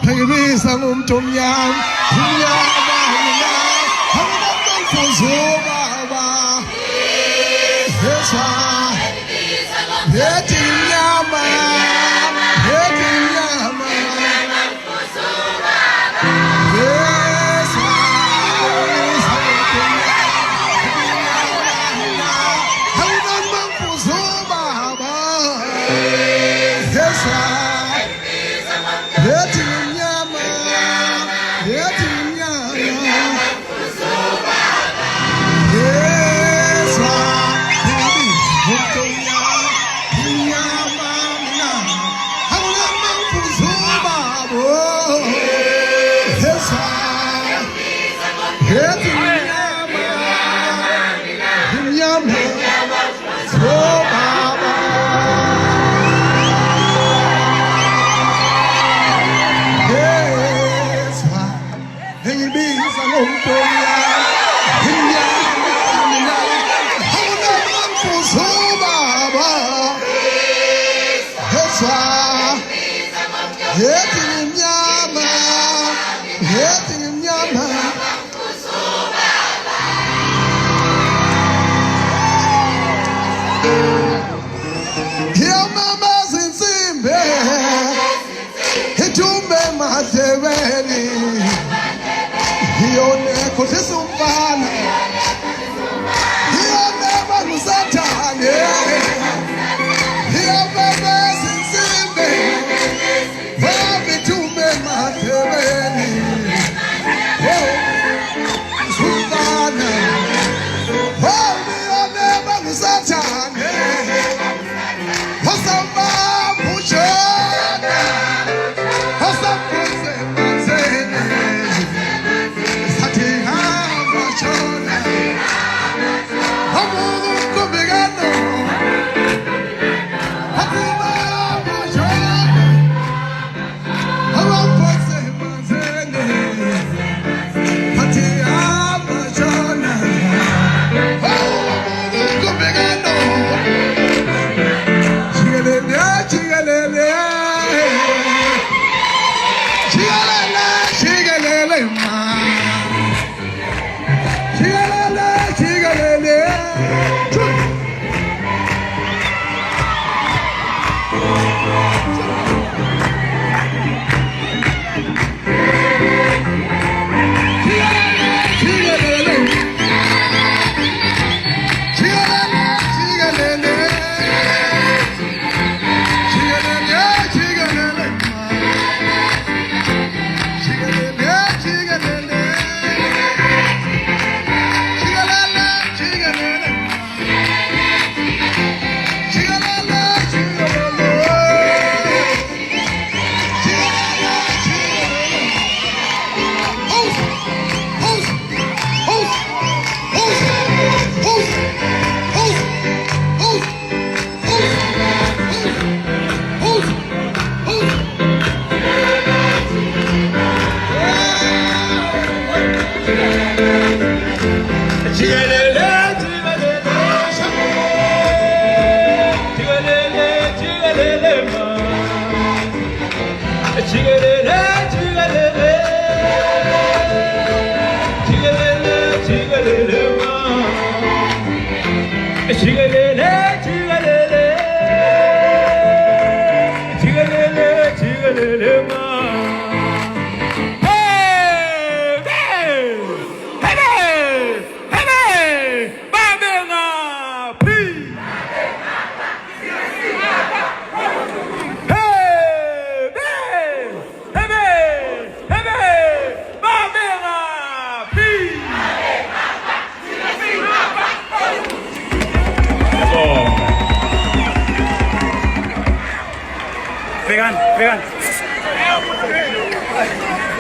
Ngibisa ngumuntu omnyama umnyama mina anginakuzuba baba yesa yethi mnyama yethi mnyama kuzuba baba yesa anginakuzuba baba yesa yethi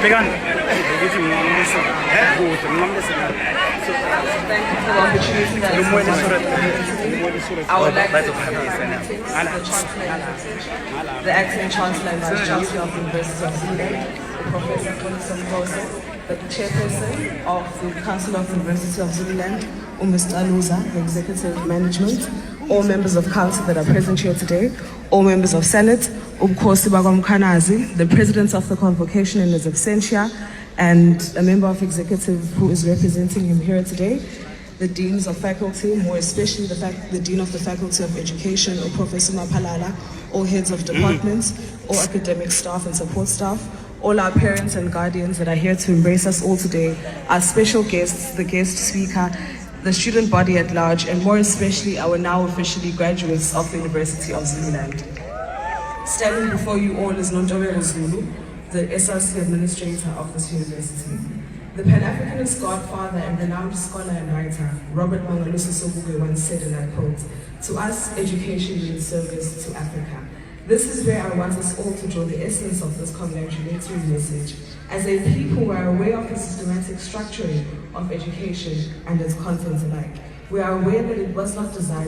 Vegan. Thank you for the opportunity that I would like to the acting chancellor and vice chancellor of the University of Zimbabwe, Professor Ngoye. the chairperson of the Council of the University of Zululand, Mr. Aluza, the executive management, all members of council that are present here today, all members of Senate, Umkhosi Bagwamkhanazi, the president of the convocation in his absentia, and a member of executive who is representing him here today, the deans of faculty, more especially the dean of the Faculty of Education, Professor Mapalala, all heads of departments, all academic staff and support staff, all our parents and guardians that are here to embrace us all today, our special guests, the guest speaker, the student body at large, and more especially our now officially graduates of the University of Zululand. Standing before you all is Ngoye Zulu, the SRC administrator of this university. The Pan-Africanist godfather and renowned scholar and writer, Robert Mangalusa Sobukwe, once said, and I quote, "To us, education means service to Africa." This is where I want us all to draw the essence of this congratulatory message. As a people, we are aware of the systematic structuring of education and its contents alike. We are aware that it was not designed